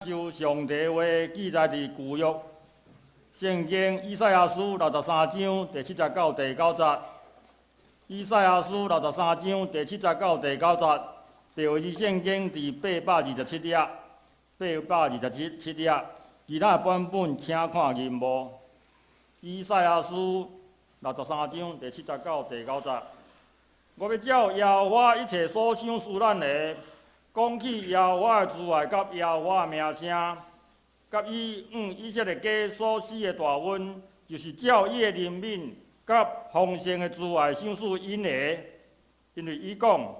受上帝话记载伫旧约圣经以赛亚书63章第7节到第9节。以赛亚书63章第7节到第9节，标记圣经第827页，827页。其他版本请看银幕。以赛亚书63章第7节到第9节。我要照耶和华一切所想赐咱的，讲起耶和华的慈爱甲耶和华的名声，甲伊以色列家所施的大恩，就是照伊的怜悯甲丰盛的慈爱赏赐因的。因为伊讲，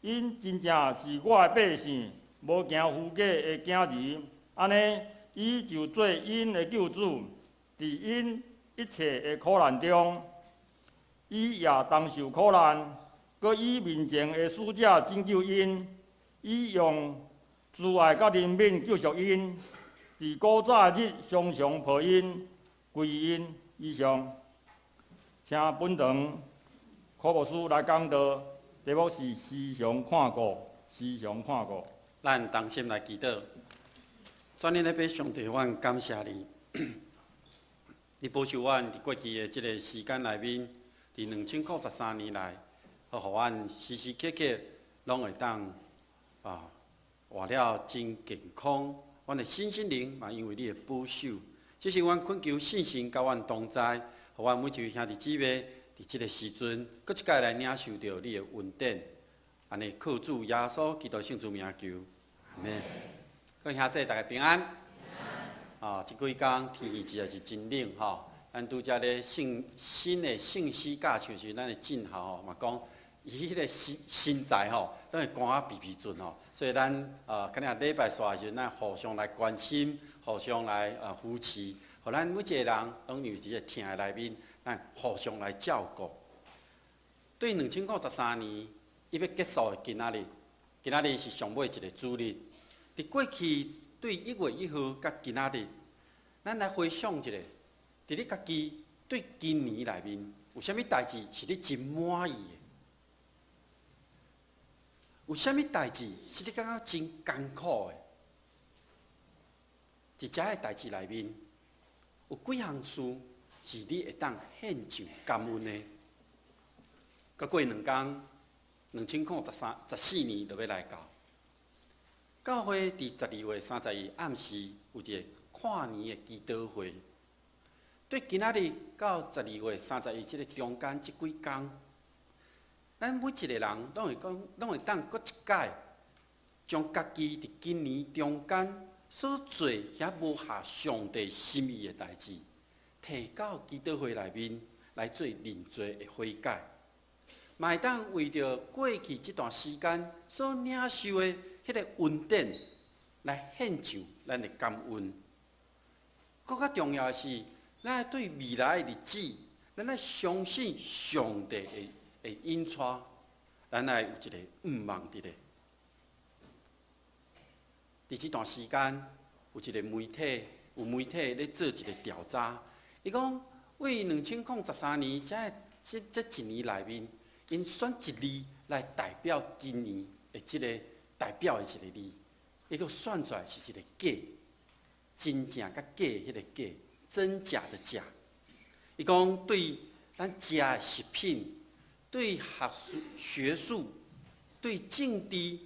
因真正是我的百姓，无行虚假的囝儿，安尼伊就做因的救主，伫因一切的苦难中，伊也当受苦难。搁以面前的使者拯救因，伊用慈爱甲怜悯救赎因，伫古早日常常抱因归因以上。请本堂科牧师来讲道，题目是时常看顾，时常看顾。咱同心来祈祷，全能的父上帝，阮感谢你，你保守阮伫过去的即个时间内面，伫2013年来。互阮时时刻刻拢会当活了真健康，阮的身心灵嘛因为你的保守，这是阮恳求信心甲阮同在，互阮每一位兄弟姊妹伫即个时阵，搁一届来领受到你的恩典，安尼靠主耶稣基督圣主名求，阿门。各位兄弟大家平安。即几天天气实在是真冷吼，咱拄则咧新的信息教像是咱的进校吼嘛讲。伊迄个身材吼，拢会汗啊皮皮准吼，所以咱今日礼拜煞的时阵，咱互相来关心，互相来扶持，互咱每一个人拢有一个疼的内面，咱互相来照顾。对2013年伊要结束的今仔日是上尾一个主日。伫过去对1月1号甲今仔日，咱来回想一下，伫你家己对今年内面有啥物代志是你真满意的？有啥物代志是你感觉真艰苦的？一遮个代志内面，有几项事是你会当献上感恩的？到过2天，2014年就要来到。教会伫12月30日暗时有一个跨年的祈祷会。对今仔日到12月30日即个中间即几天。咱每一个人拢会当搁一届，将家己伫今年中间所做遐无合上帝心意的代志，提到祈祷会内面来做认罪的悔改，嘛会当为着过去这段时间所领受的迄个恩典来献上咱的感恩。更较重要的是，咱要对未来的日子，咱要相信上帝的引带，咱来有一个愿望伫咧。伫这段时间，有一个媒体咧做一个调查，伊讲为2013年这一年内面，因选一字来代表今年的即个代表的一个字，伊个选出来是一个假，真正甲假迄个假，真假的假。伊讲对咱食的食品。对学术、对政治，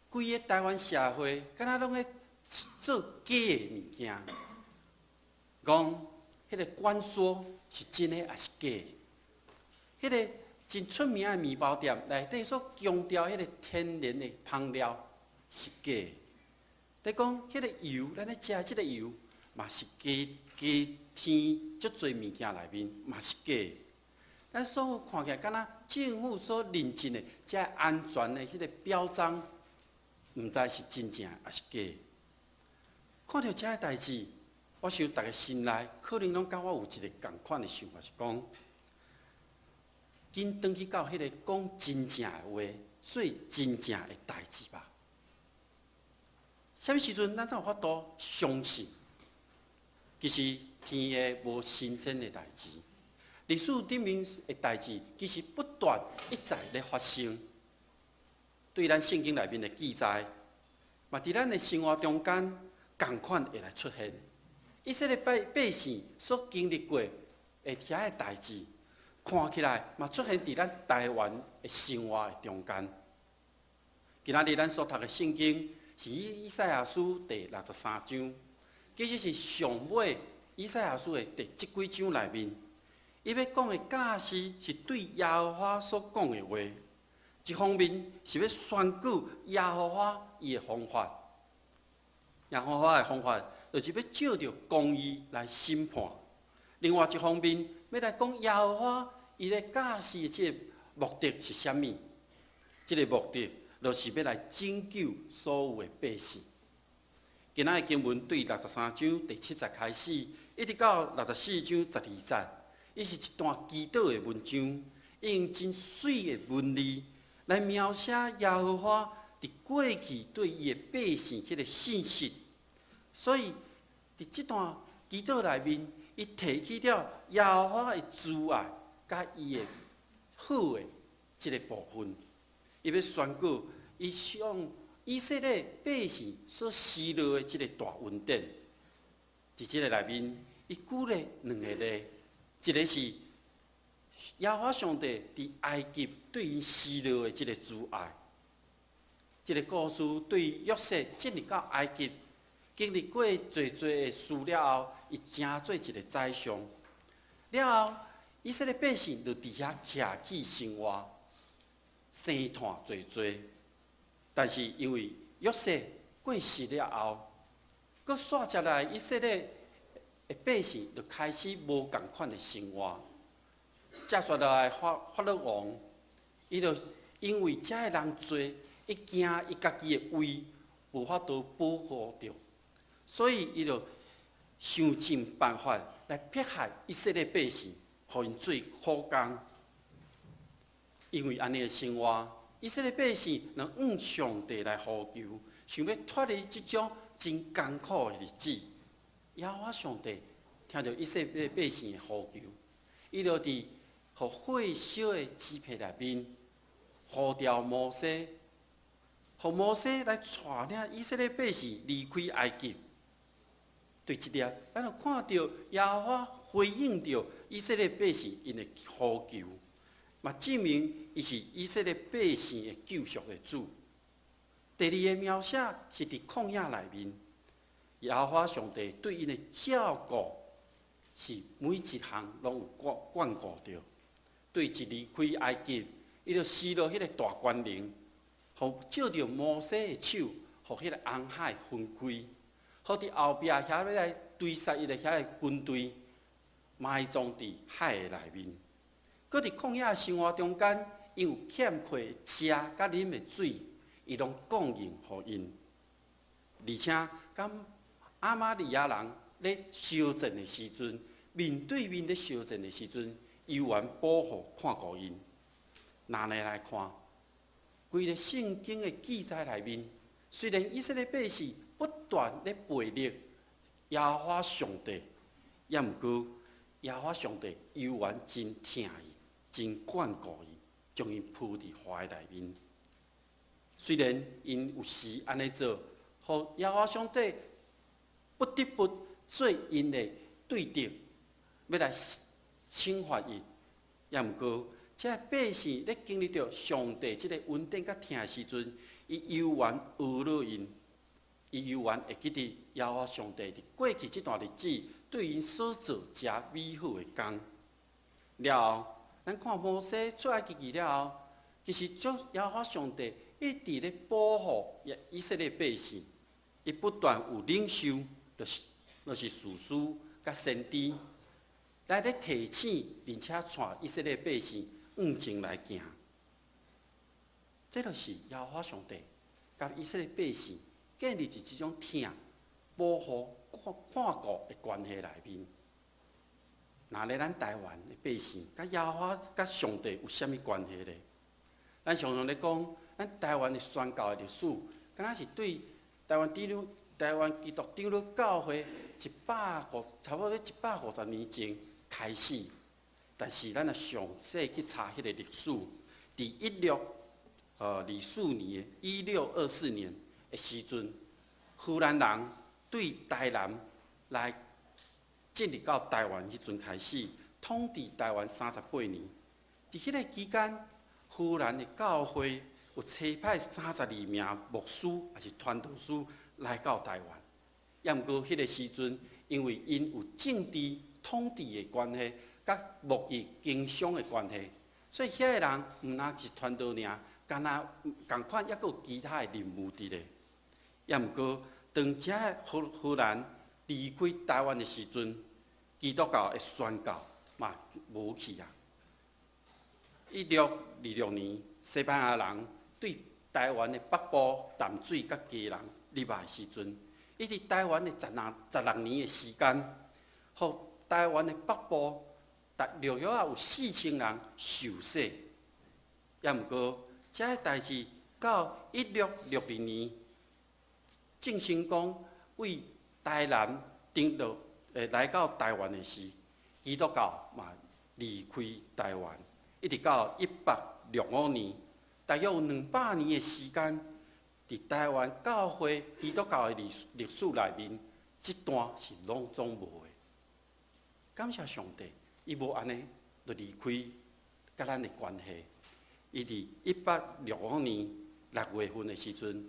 规个台湾社会，敢若拢咧做假的物件。讲迄个管说是真的还是假的？迄个真出名的面包店内底所强调迄个天然的香料是假的。你讲迄个油，咱咧食即个油，嘛是加添足侪物件内面，嘛是假的。咱所有看起来，敢若政府所认证的这安全的迄个标章，毋知是真正还是假。看到这个代志，我想大家心内可能拢甲我有一个共款的想法，是讲，紧转去到迄个讲真正的话，做真正的代志吧。啥物时阵咱才有法度相信？其实天下无新鲜的代志。历史顶面的代志，其实不断一再咧发生。对咱圣经内面的记载，嘛伫咱的生活中间，同款会来出现。以色列百姓所经历过的遐个代志，看起来嘛出现伫咱台湾的生活的中间。今仔日咱所读的圣经是以赛亚书第63章，其实是上尾以赛亚书的第几章内面，伊要讲的假释是对耶和华所讲的话。一方面是要选举耶和华伊的方法，耶和华的方法就是要照着公义来审判；另外一方面，要来讲耶和华伊的假释的这个目的是啥物？这个目的就是要来拯救所有的百姓。今仔的经文对63章第7节开始，一直到64章12节，伊是一段祈祷的文章，用真水的文字来描写耶和华伫过去对伊的百姓迄个信息。所以伫这段祈祷内面，伊提起了耶和华的慈爱，甲伊的好的这个部分。伊要宣告，伊向以色列百姓所施落的这个大恩典。伫这个内面，伊举了两个例，一个是耶和华上帝伫埃及对因施落的这个慈爱。这个故事对约瑟进入到埃及，经历过侪的事了后，伊成做一个宰相。了后，以色列百姓就伫遐徛起生活，生炭侪。但是因为约瑟过世了后，佮煞接来以色列的百姓就开始无共款的生活。接下来法老王，伊就因为遮个人多，伊惊伊家己的位无法度保护着，所以伊就想尽办法来迫害以色列百姓，互因做苦工。因为安尼的生活，以色列百姓能向上帝来呼求，想要脱离即种真艰苦的日子。耶和华上帝听到以色列百姓的呼求，伊就伫互火烧的支配内面，呼召摩西，互摩西来带领以色列百姓离开埃及。对这点，咱就看到耶和华回应着以色列百姓因的呼求，嘛证明伊是以色列百姓的救赎的主。第二个描写是伫旷野内面，耶和华上帝对因的照顾是每一项拢有管顾着。对一离开埃及，伊就施落迄个大权能，互照着摩西的手，互迄个红海分开，互伫后壁遐要来追杀伊的遐个军队，埋葬伫海的内面。搁伫旷野生活中间，因有欠缺食甲啉的水，伊拢供应互因。而且，甲亚玛利亚人咧相战的时阵，面对面咧相战的时阵，犹原保护看顾因。拿来看，规个圣经的记载内面，虽然以色列百姓不断咧背逆耶和华上帝，也毋过耶和华上帝犹原真疼伊，真管顾伊，将因铺伫怀内面。虽然因有时安尼做，互耶和华上帝不得不做因的对敌，要来惩罚伊，也毋过，这百姓咧经历着上帝即个恩典甲疼的时阵，伊犹原学了因，伊犹原会记得耶和华上帝伫过去这段日子对因所做遮美好的工。了后，咱看摩西出埃及记了后，其实耶和华上帝一直咧保护以色列百姓，伊不断有领袖，就是士师甲先知。来咧提醒，并且带以色列百姓往前来行，这就是耶和华上帝甲以色列百姓建立伫这种疼、保护、看顾的关系内面。那咧，咱台湾的百姓甲耶和华、甲上帝有啥物关系呢？咱常常咧讲，咱台湾的宣教的历史，敢若是对台湾基督长老教会差不多150年前开始，但是咱若详细去查迄个历史，伫1624年的时阵，荷兰人对台南来进入到台湾迄阵开始，统治台湾38年。伫迄个期间，荷兰的教会有差派32名牧师也是传道师来到台湾。也毋过迄个时阵，因为因有政治统治的关系，甲贸易经商的关系，所以遐个人毋但是传道尔，敢若共款，抑佫有其他的任务伫咧。也毋过，当遮荷兰离开台湾的时阵，基督教的宣教嘛无去啊。1626年，西班牙人对台湾的北部淡水甲基隆入来的时阵，伊伫台湾的16年的时间，互台湾的北部约有4000人受洗。也毋过，这个代志到1662年，正成讲为台南登陆来到台湾的时，基督教嘛离开台湾，一直到1865年，大约有200年的时间，伫台湾教会基督教的历史内面，这段是拢总无的。感谢上帝，伊无安尼就离开甲咱的关系。伊伫1865年6月份的时阵，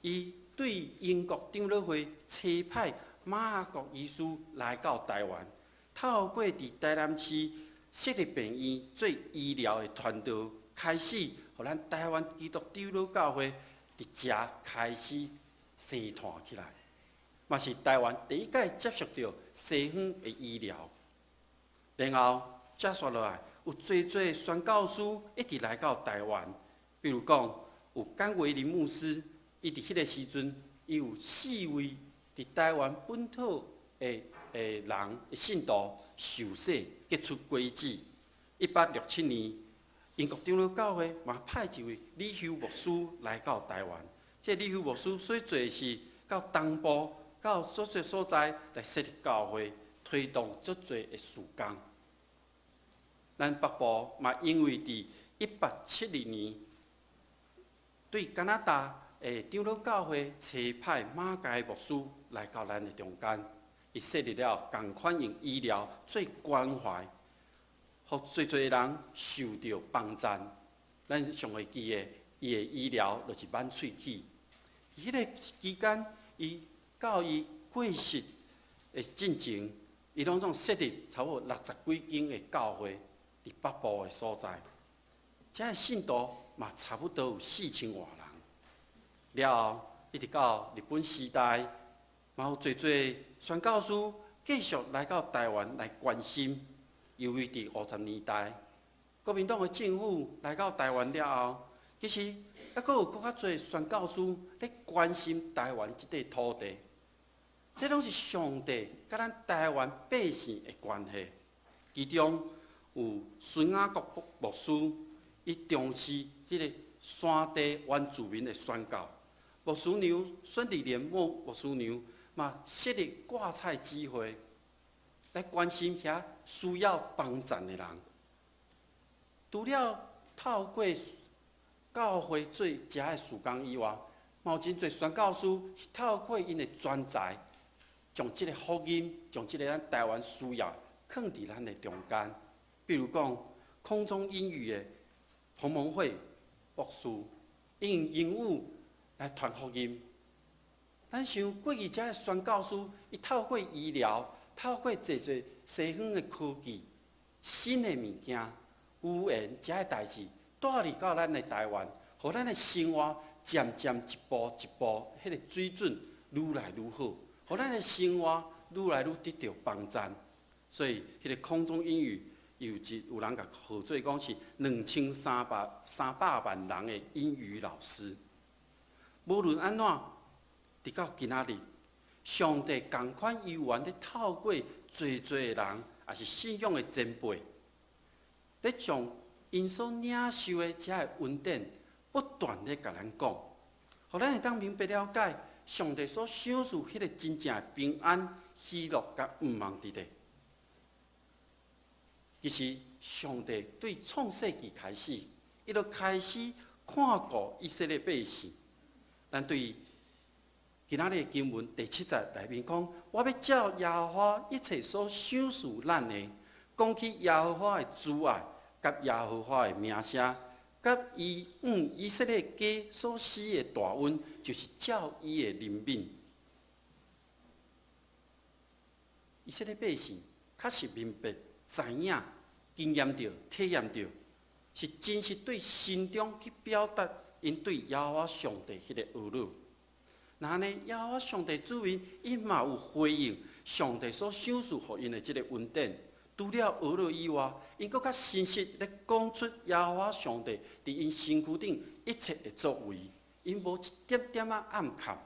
伊对英国长老会差派马雅各医师来到台湾，透过伫台南市设立病院做医疗的传道，开始互咱台湾基督长老教会伫遮开始生团起来，嘛是台湾第一届接受到西方的医疗。然后接续落来，有侪宣教师一直来到台湾，比如讲有简维林牧师，伊伫迄个时阵，伊有4位伫台湾本土的人信徒受洗结出果子。1867年，英国长老教会嘛派一位李修牧师来到台湾。这李修牧师所做的是到东部、到所在所在来设立教会，推动足侪的事工。咱北部嘛，因为伫1870年对加拿大的长老教会差派马介牧师来到咱的中间，伊设立了共款用医疗做关怀，互侪人受到帮赞。咱上会记的，伊的医疗就是满喙齿。迄个期间，伊到伊过世的进程，伊拢总设立差不多60几间的教会。伫北部的所在，这个信徒嘛差不多有4000多人。了后，一直到日本时代，嘛有侪宣教师继续来到台湾来关心。由于伫50年代，国民党的政府来到台湾了后，其实还佫有更较侪宣教师咧关心台湾这块土地。这拢是上帝甲咱台湾百姓的关系，其中。有孙雅各牧师，伊重视即个山地原住民的宣教。牧师娘孙丽莲牧师娘嘛设立挂菜机会，来关心遐需要帮助的人。除了透过教会做遮的事工以外，嘛有真侪宣教师是透过因的专才，将即个福音，将即个咱台湾需要放伫咱的中间。比如讲，空中英语的彭蒙慧牧师，用英语来传福音。咱像过去遮个宣教师，伊透过医疗，透过侪西方的科技、新的物件、语言遮个代志，带入到咱的台湾，互咱的生活渐渐一步一步，迄个水准愈来愈好，互咱的生活愈来愈得到帮赞。所以，迄个空中英语。有人甲号做讲是2300万人的英语老师。无论安怎，直到今仔日，上帝同款悠然咧透过侪人，也是信仰的前辈，咧将因所领受的遮个恩典，不断咧甲咱讲，互咱会当明白了解上帝所享受迄个真正的平安、喜乐甲毋茫伫咧。其实，上帝对创世纪开始，伊就开始看顾以色列百姓。咱对今仔日经文第7节内面讲，我要照耶和华一切所赏赐咱的，讲起耶和华的慈爱，甲耶和华的名声，甲伊以色列家所施的大恩，就是照伊的怜悯。以色列百姓确实明白、知影、经验到、体验到，是真实对心中去表达因对耶和华上帝迄个懊恼。那呢，耶和华上帝主民，因嘛有回应上帝所赏赐予因的即个恩典。除了懊恼以外，因搁较真实咧讲出耶和华上帝伫因身躯顶一切的作为，因无一点点仔暗藏，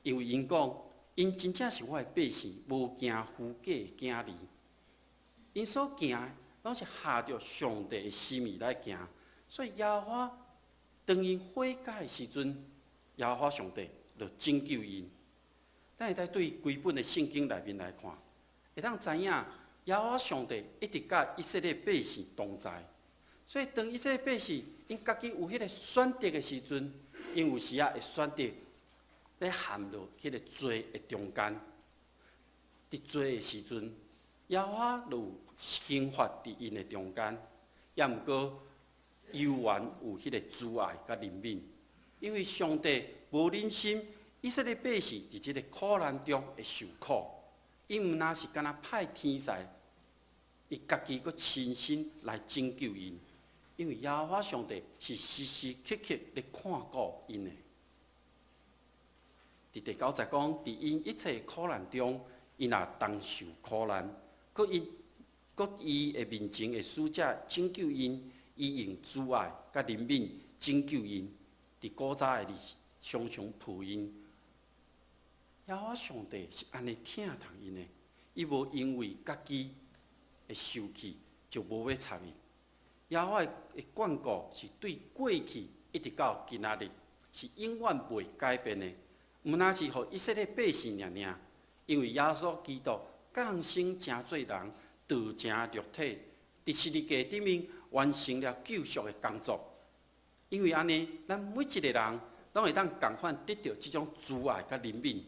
因为因讲。因真正是我的百姓，无行虚假的行离。因所行的，拢是下着上帝的心意来行。所以耶和华当因悔改的时阵，耶和华上帝就拯救因。咱会当对规本的圣经内面来看，会当知影耶和华上帝一直甲以色列百姓同在。所以当以色列百姓因家己有迄个选择的时阵，因有时会选择。咧陷入迄个罪的中间，伫罪的时阵，耶和华就有刑罚伫因的中间，也毋过犹原有迄个慈爱甲怜悯，因为上帝无忍心以色列百姓伫即个苦难中会受苦，因毋那是敢若派天使，伊家己佫亲身来拯救因，因为耶和华上帝是时时刻刻咧看顾因的。伫第9节讲，伫因一切苦难中，因也当受苦难，搁伊的面前的使者拯救因，伊用慈爱甲怜悯拯救因。伫古早的日子，常常抱因。耶和华上帝是安尼疼痛因的，伊无因为家己的受气就无要插伊。耶和华的眷顾是对过去一直到今仔日，是永远袂改变的。毋那是互以色列百姓尔，因为耶稣基督降生成做人，道成肉体，伫十字架顶面完成了救赎的工作。因为安尼，咱每一个人拢会当共款得到即种慈爱甲怜悯。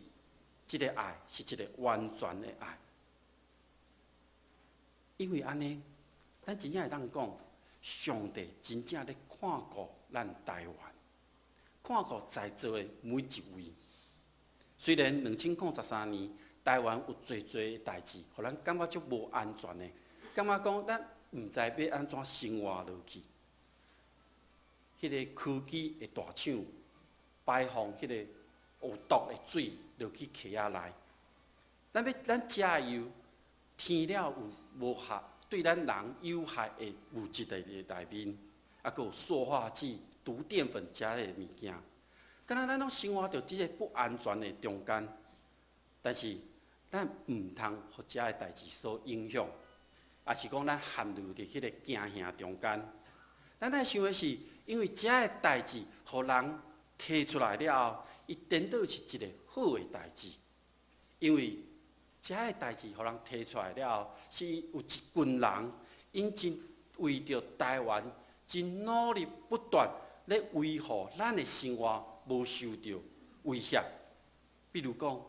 即个爱是一个完全的爱。因为安尼，咱真正会当讲，上帝真正咧看顾咱台湾，看顾在座的每一位。虽然2013年台湾有侪代志，互咱感觉足无安全的，感觉讲咱毋知要安怎生活落去。迄个科技的大厂排放迄个有毒的水落去溪仔内，咱食油添了有无害对咱人有害的物质在内面，还佫有塑化剂、毒淀粉食的物件。敢若咱拢生活在即个不安全的中间，但是咱毋通互遮个代志所影响，也是讲咱陷入伫迄个惊吓中间。咱爱想的是，因为遮个代志互人提出来了后，伊颠倒是一个好的代志。因为遮个代志互人提出来了后，是有一群人，因真为着台湾真努力不断咧维护咱的生活。无受到威胁，比如讲，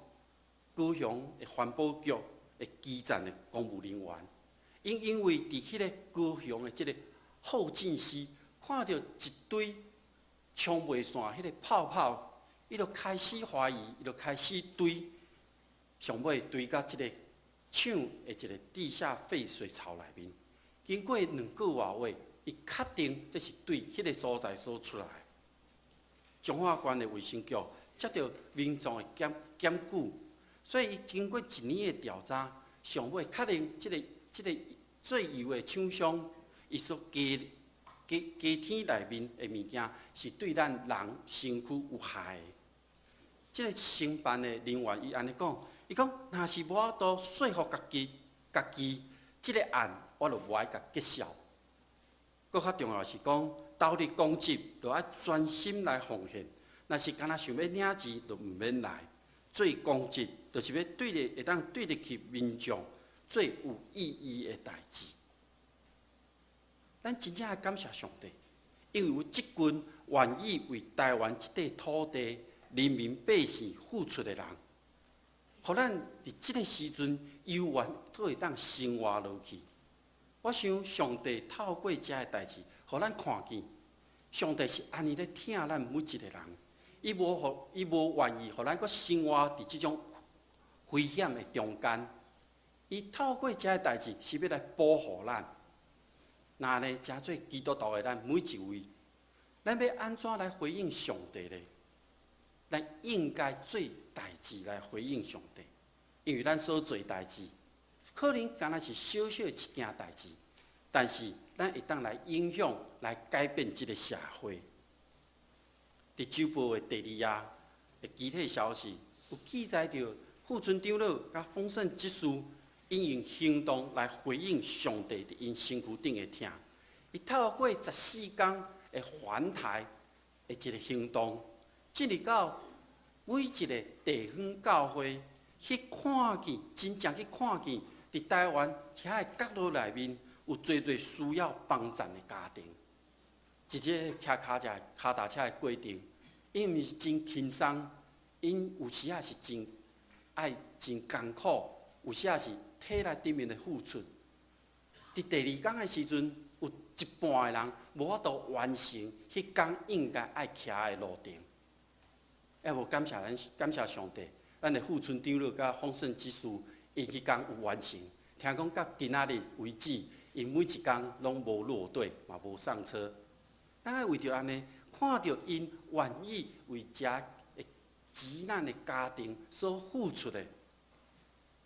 高雄的环保局的基站的公务人员，因为伫迄个高雄的即个后进区，看到一堆冲袂线迄个泡泡，伊就开始怀疑，伊就开始堆，上尾堆到即个厂的一个地下废水槽内面。经过2个多月，伊确定这是对迄个所在所出来。彰化县的卫生局接到民众的检举，所以伊经过1年的调查，上尾确定即个做油的厂商，伊所加天内面的物件是对咱人身躯有害的。即个承办的人员伊安尼讲，伊讲若是无法度说服家己，即个案我就无爱甲结销。搁较重要是讲，斗笠公职就爱专心来奉献。若是敢若想要领钱，就毋免来。做公职，就是要会当对得起民众，做有意义的代志。咱真正爱感谢上帝，因为有即群愿意为台湾即块土地人民百姓付出的人，互咱伫即个时阵悠远都会当生活落去。我想上帝透过遮个代志，互咱看见，上帝是安尼咧疼咱每一个人，伊无愿意互咱搁生活伫即种危险的中间。伊透过遮个代志是要来保护咱。那呢，诚做基督徒的咱每一位，咱要安怎来回应上帝呢？咱应该做代志来回应上帝，因为咱所做代志，可能敢若是小小一件代志，但是咱会当来影响、来改变这个社会。伫周报的第2页的具体消息，有记载着副村长老甲丰盛执事因用行动来回应上帝伫因身躯顶的疼。伊透过14天的环台的一个行动，进入到每一个地方教会去看见，真正去看见，伫台湾遐个角落内面有侪需要帮助的家庭。一个骑脚踏车的过程，因毋是真轻松，因有时啊是真艰苦，有时啊是体力顶面的付出。伫第2天的时阵，有一半的人无法度完成迄天应该爱徛的路程。要无感谢上帝，咱的副村长老甲丰盛执事，因迄天有完成。听讲到今仔日为止，因每一天拢无落队，嘛无上车。咱爱为着安尼，看到因愿意为遮个极难的家庭所付出的，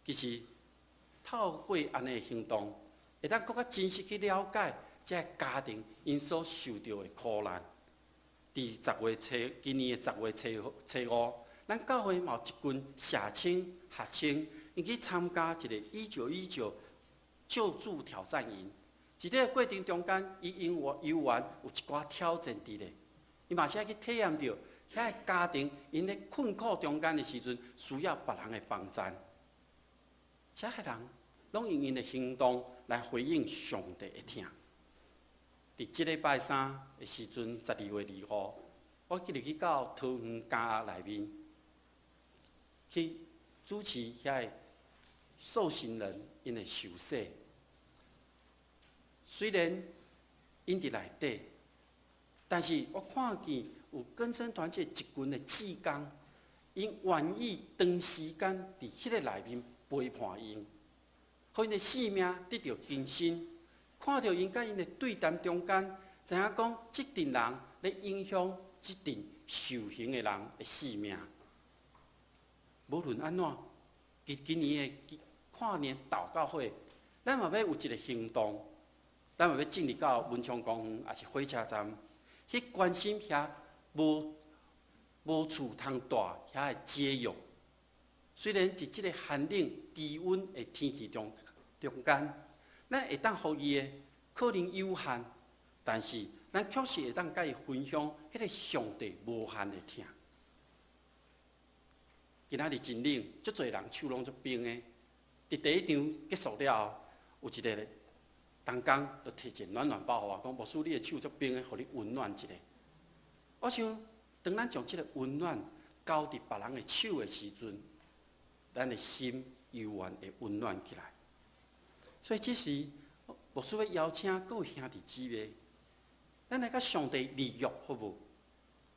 其实透过安尼的行动，会当更较真实去了解遮个家庭因所受到的苦难。伫今年的10月初5，咱教会嘛有一群社青、学青，因去参加一个1919救助挑战营。伫这个过程中间，伊游玩有一寡挑战伫咧，伊嘛是爱去体验到遐个家庭因咧困苦中间的时阵，需要别人的帮助。遮个人拢用因的行动来回应上帝的疼。伫即礼拜3的时阵，12月25，我记得去到桃园家内面去主持遐个受刑人因的受洗。虽然因伫内底，但是我看见有更生团体一群的志工，因愿意长时间伫迄个内面陪伴因，互因的性命得到更新。看到因甲因的对谈中间，知影讲即阵人咧影响即阵受刑的人的性命。无论安怎，今年的跨年祷告会，咱嘛要有一个行动，咱嘛要进入到文昌公园，也是火车站，去关心遐无厝通住遐的街友。虽然伫即个寒冷低温的天气中间，咱会当互伊的可能有限，但是咱确实会当甲伊分享迄个上帝无限的疼。今仔日真冷，足侪人手拢足冰的。伫第1场结束了后，有一个同工就摕一个暖暖包互我，讲牧师，你的手足冰的，互你温暖一下。我想，当咱将即个温暖交伫别人的手的时阵，咱的心悠然会温暖起来。所以这时，牧师要邀请各位兄弟姊妹，咱来甲上帝立约好无？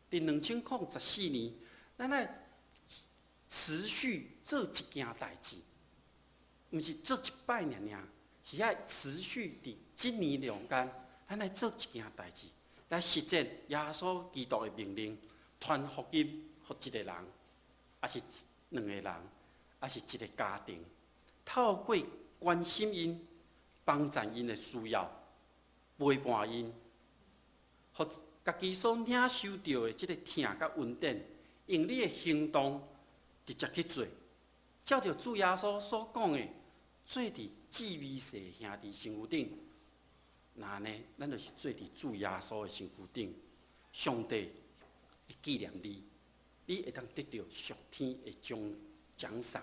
伫2014年，咱来持续做一件代志，毋是做100年尔，是爱持续伫1年中间，咱来做一件代志，来实践耶稣基督的命令，传福音予一个人，还是2个人，还是一个家庭，透过关心因、帮助因的需要，陪伴因，互家己所领受到的即个疼甲稳定，用你的行动直接去做，照着主耶稣所讲的，做伫至美世兄弟身躯顶。那呢，咱就是做伫主耶稣的身躯顶，上帝会纪念你，你会当得到属天的奖赏。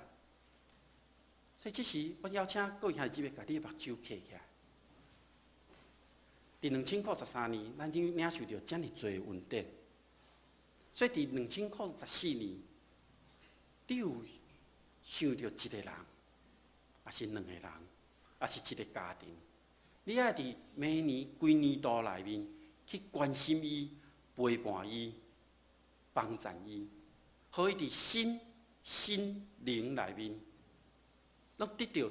所以这时，我邀请各位兄弟姊妹，把你的目睭闭起来。伫2013年，咱领受到遮尔多的恩典。所以伫2014年，你有想到一个人，还是两个人，还是一个家庭？你爱伫每年规年度内面去关心伊、陪伴伊、帮衬伊，互伊伫心灵内面，拢得到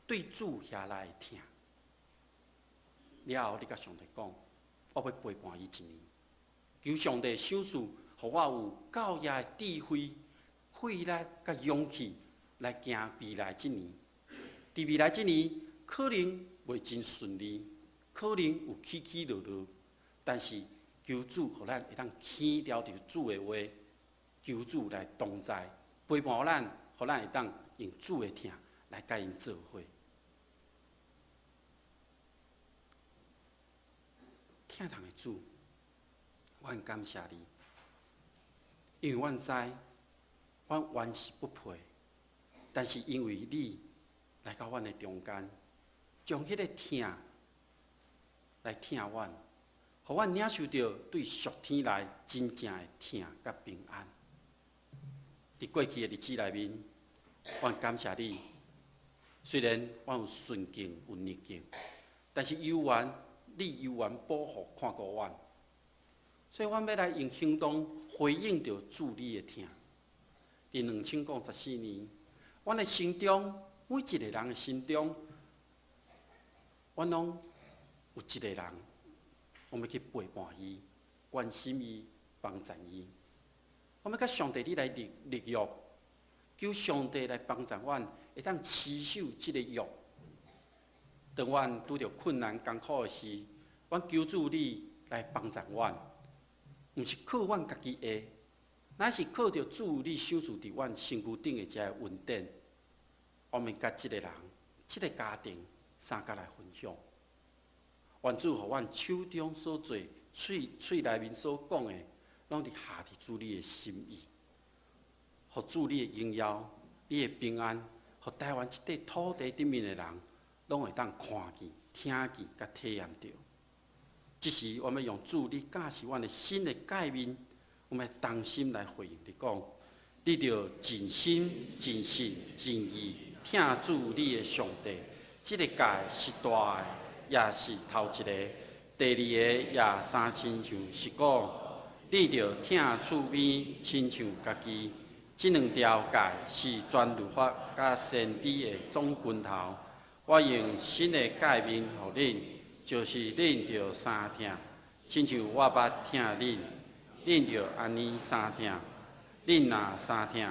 对主遐来的疼。了后，你甲上帝讲，我要陪伴伊一年，求上帝赏赐，互我有够野的智慧、慧力甲勇气来行未来一年。伫未来一年，可能袂真顺利，可能有起起落落，但是求主互咱会当牵条着主的话，求主来同在，陪伴咱，互咱会当用主的疼来甲因做伙。疼痛的主，阮感谢你，因为阮知，阮原是不配，但是因为你来到阮的中间，将迄个疼来疼阮，互阮领受到对属天来真正的疼甲平安。伫过去的日子内面，阮感谢你，虽然阮有顺境有逆境，但是你犹原保护看顾阮，所以阮要来用行动回应着主你的疼。伫2014年，阮的心中，每一个人的心中，阮拢有一个人，我们去陪伴伊、关心伊、帮衬伊。我们甲上帝你来立约，求上帝来帮助阮，会当持守这个约。当阮拄着困难艰苦的时，阮求主你来帮助阮，毋是靠阮家己的，乃是靠着主你赏赐伫阮身躯顶的这个恩典。我们甲这个人、这个家庭三甲来分享。愿主互阮手中所做、嘴内面所讲的，拢伫下伫主你的心意，互主你的荣耀、你的平安，互台湾这块土地顶面的人，拢会当看见、听见、甲体验到。这时，我们用主你教示阮的新的界面，我们同心来回应你讲，你着尽心、尽性、尽意听主你的上帝。这个界是大的，也是头一个；第二个也三亲像是讲，你着听厝边亲像家己。这两条界是全律法甲先知的总分头。我用新的界面互恁，就是恁着相听，亲像我捌听恁，恁着安尼相听。恁若相听，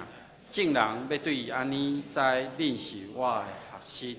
众人要对安尼知恁是我的学生。